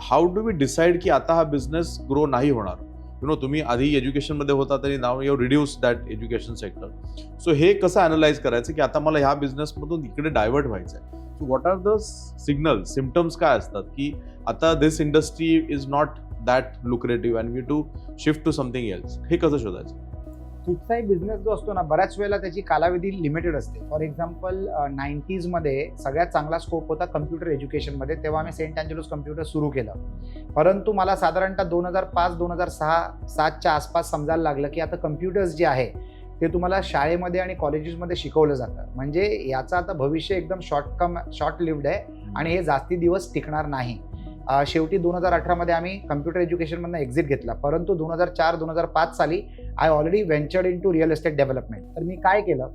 How do we decide की आता हा बिझनेस ग्रो नाही होणार? तुम्ही आधी एज्युकेशनमध्ये होता तरी नाव you reduce that education sector. So हे कसं अनालाइज करायचं की आता मला ह्या बिझनेसमधून इकडे डायव्हर्ट व्हायचं आहे? So what are the symptoms काय असतात की आता this industry is not that lucrative and we to shift to something else? हे कसं शोधायचं? कुठचाही बिझनेस जो असतो ना, बऱ्याच वेळेला त्याची कालावधी लिमिटेड असते. फॉर एक्झाम्पल 90sमध्ये सगळ्यात चांगला स्कोप होता कम्प्युटर एज्युकेशनमध्ये. तेव्हा आम्ही सेंट अँजेलोस कम्प्युटर सुरू केलं. परंतु मला साधारणतः 2005-2006-7च्या आसपास समजायला लागलं की आता कम्प्युटर्स जे आहे ते तुम्हाला शाळेमध्ये आणि कॉलेजेसमध्ये शिकवलं जातं. म्हणजे याचं आता भविष्य एकदम शॉर्ट लिव्ड आहे आणि हे जास्ती दिवस टिकणार नाही. शेवटी 2018मध्ये आम्ही कम्प्युटर एज्युकेशनमधून एक्झिट घेतला. परंतु 2004-2005 साली I already ventured in to real estate development. तर मी काय केलं,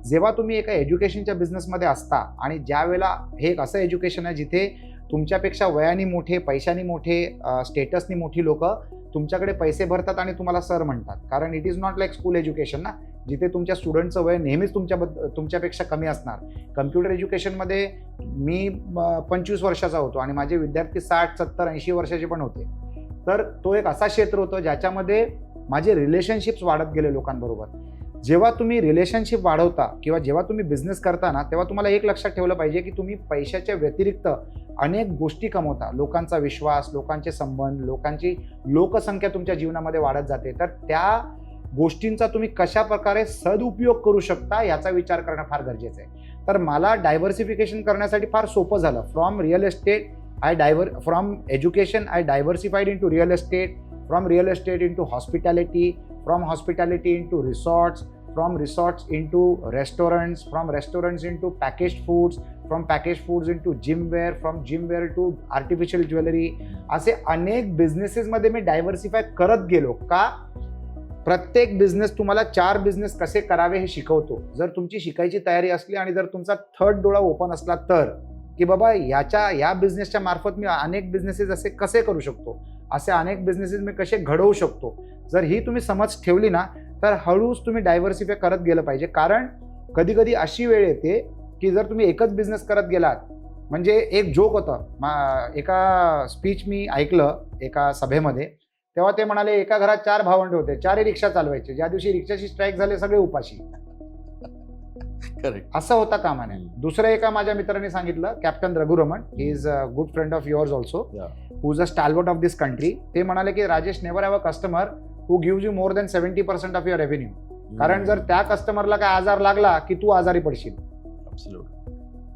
जेव्हा तुम्ही एका एज्युकेशनच्या बिझनेसमध्ये असता आणि ज्या वेळेला हे एक असं एज्युकेशन आहे जिथे तुमच्यापेक्षा वयाने मोठे, पैशाने मोठे, स्टेटसनी मोठी लोक तुमच्याकडे पैसे भरतात आणि तुम्हाला सर म्हणतात. कारण it is not like school education ना, जिथे तुमच्या स्टुडंटचं वय नेहमीच तुमच्यापेक्षा कमी असणार. कम्प्युटर एज्युकेशनमध्ये मी 25 वर्षाचा होतो आणि माझे विद्यार्थी 60, 70, 80 वर्षाचे पण होते. तर तो एक असा क्षेत्र होतं ज्याच्यामध्ये माझे रिलेशनशिप्स वाढत गेले लोकांबरोबर. जेव्हा तुम्ही रिलेशनशिप वाढवता किंवा जेव्हा तुम्ही बिझनेस करता ना, तेव्हा तुम्हाला एक लक्षात ठेवलं पाहिजे की तुम्ही पैशाच्या व्यतिरिक्त अनेक गोष्टी कमवता. लोकांचा विश्वास, लोकांचे संबंध, लोकांची लोकसंख्या तुमच्या जीवनामध्ये वाढत जाते. तर त्या गोष्टींचा तुम्ही कशा प्रकारे सदुपयोग करू शकता याचा विचार करणं फार गरजेचं आहे. तर मला डायव्हर्सिफिकेशन करण्यासाठी फार सोपं झालं. From education I diversified in to real estate, from real estate into hospitality, from hospitality into resorts, from resorts into restaurants, from restaurants into packaged foods, from packaged foods into gymwear, from gymwear to artificial jewelry. असे अनेक बिझनेसेसमध्ये मी diversify करत गेलो. का? प्रत्येक business तुम्हाला 4 business कसे करावे हे शिकवतो. जर तुमची शिकायची तयारी असली आणि जर तुमचा थर्ड डोळा ओपन असला तर, की बाबा या बिझनेसच्या मार्फत मी अनेक बिझनेसेस असे कसे करू शकतो, असे अनेक बिझनेसेस मी कसे घडवू शकतो, जर ही तुम्ही समज ठेवली ना, तर हळूच तुम्ही डायव्हर्सिफाय करत गेलं पाहिजे. कारण कधी कधी अशी वेळ येते की जर तुम्ही एकच बिझनेस करत गेलात, म्हणजे एक जोक होतं, एका स्पीच मी ऐकलं एका सभेमध्ये. तेव्हा ते म्हणाले एका घरात 4 भावंडे होते, 4ही रिक्षा चालवायचे. ज्या दिवशी रिक्षाची स्ट्राईक झाले सगळे उपाशी. असं होता कामा नये. दुसऱ्या एका माझ्या मित्राने सांगितलं, captain Raghuraman, he is a good friend of yours also, who is a stalwart of this country. ते म्हणाले की Rajesh, never have a customer who gives you more than 70% of your revenue. कारण जर त्या कस्टमरला काय आजार लागला की तू आजारी पडशील.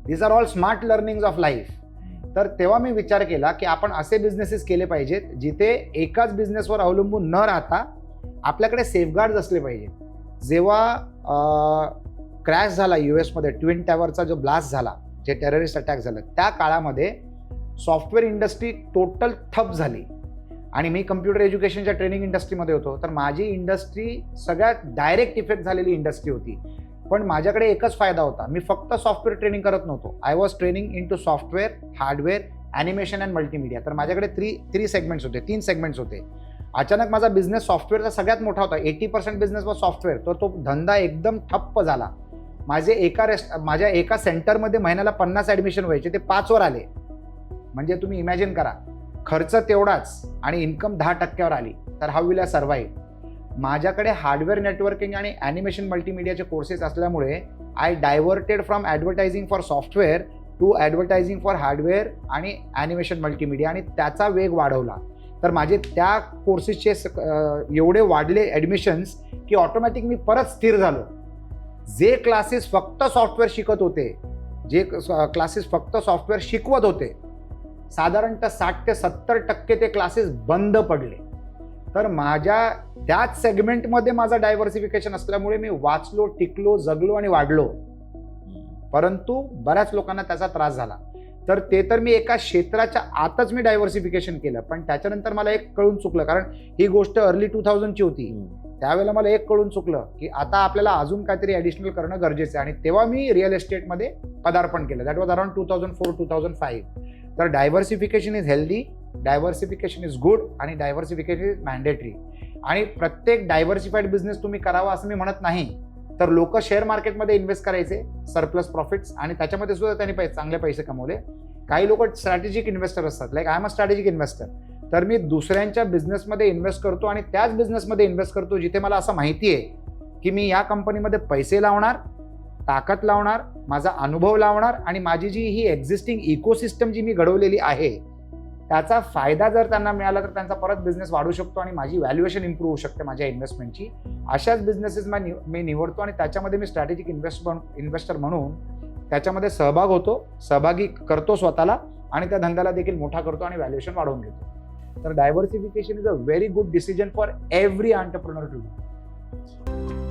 These are all smart learnings of life. तर तेव्हा मी विचार केला की आपण असे बिझनेसेस केले पाहिजेत जिथे एकाच बिझनेसवर अवलंबून न राहता आपल्याकडे सेफगार्ड असले पाहिजे. जेव्हा क्रॅश झाला US मध्ये, ट्विन टॉवरचा जो ब्लास्ट झाला, जे टेररिस्ट अटॅक झालं, त्या काळामध्ये सॉफ्टवेअर इंडस्ट्री टोटल ठप झाली आणि मी कम्प्युटर एज्युकेशनच्या ट्रेनिंग इंडस्ट्रीमध्ये होतो. तर माझी इंडस्ट्री सगळ्यात डायरेक्ट इफेक्ट झालेली इंडस्ट्री होती. पण माझ्याकडे एकच फायदा होता, मी फक्त सॉफ्टवेअर ट्रेनिंग करत नव्हतो. I was training into software, hardware, animation and multimedia. तर माझ्याकडे 3 सेगमेंट्स होते. अचानक माझा बिझनेस सॉफ्टवेअरचा सगळ्यात मोठा होता. 80% बिझनेस व सॉफ्टवेअर. तर तो धंदा एकदम ठप्प झाला. माझ्या एका सेंटरमध्ये महिन्याला 50 ॲडमिशन व्हायचे, ते 5 वर आले. म्हणजे तुम्ही इमॅजिन करा, खर्च तेवढाच आणि इन्कम 10% आली. तर हाऊ विल आय सर्व्हाइव्ह? माझ्याकडे हार्डवेअर, नेटवर्किंग आणि ॲनिमेशन मल्टीमीडियाचे कोर्सेस असल्यामुळे I diverted from advertising for software to advertising for hardware आणि ॲनिमेशन मल्टीमीडिया, आणि त्याचा वेग वाढवला. तर माझे त्या कोर्सेसचे एवढे वाढले ॲडमिशन्स की ऑटोमॅटिक मी परत स्थिर झालो. जे क्लासेस फक्त सॉफ्टवेअर शिकवत होते, साधारणतः 60 ते 70% ते क्लासेस बंद पडले. तर माझ्या त्याच सेगमेंटमध्ये माझा डायव्हर्सिफिकेशन असल्यामुळे मी वाचलो, टिकलो, जगलो आणि वाढलो. परंतु बऱ्याच लोकांना त्याचा त्रास झाला. तर ते तर मी एका क्षेत्राच्या आतच मी डायव्हर्सिफिकेशन केलं. पण त्याच्यानंतर मला एक कळून चुकलं, कारण ही गोष्ट अर्ली 2000ची होती. त्यावेळेला मला एक कळून चुकलं की आता आपल्याला अजून काहीतरी ॲडिशनल करणं गरजेचं आहे. आणि तेव्हा मी रिअल एस्टेटमध्ये पदार्पण केलं. That was around 2004-2005. तर diversification is healthy, diversification is good आणि डायव्हर्सिफिकेशन इज मॅन्डेटरी. आणि प्रत्येक डायव्हर्सिफाईड बिझनेस तुम्ही करावा असं मी म्हणत नाही. तर लोक शेअर मार्केटमध्ये इन्व्हेस्ट करायचे, सरप्लस प्रॉफिट्स, आणि त्याच्यामध्ये सुद्धा त्यांनी चांगले पैसे कमवले. काही लोक स्ट्रॅटेजिक इन्व्हेस्टर असतात, like I am a strategic investor. तर मी दुसऱ्यांच्या बिझनेसमध्ये इन्व्हेस्ट करतो आणि त्याच बिझनेसमध्ये इन्व्हेस्ट करतो जिथे मला असं माहिती आहे की मी या कंपनीमध्ये पैसे लावणार, ताकद लावणार, माझा अनुभव लावणार आणि माझी जी ही एक्झिस्टिंग इकोसिस्टम जी मी घडवलेली आहे त्याचा फायदा जर त्यांना मिळाला तर त्यांचा परत बिझनेस वाढू शकतो आणि माझी व्हॅल्युएशन इम्प्रूव्ह होऊ शकते माझ्या इन्व्हेस्टमेंटची. अशाच बिझनेसेस मी निवडतो आणि त्याच्यामध्ये मी स्ट्रॅटेजिक इन्व्हेस्टर म्हणून त्याच्यामध्ये सहभागी करतो स्वतःला आणि त्या धंद्याला देखील मोठा करतो आणि व्हॅल्युएशन वाढवून घेतो. तर diversification is a very good decision for every entrepreneur to do.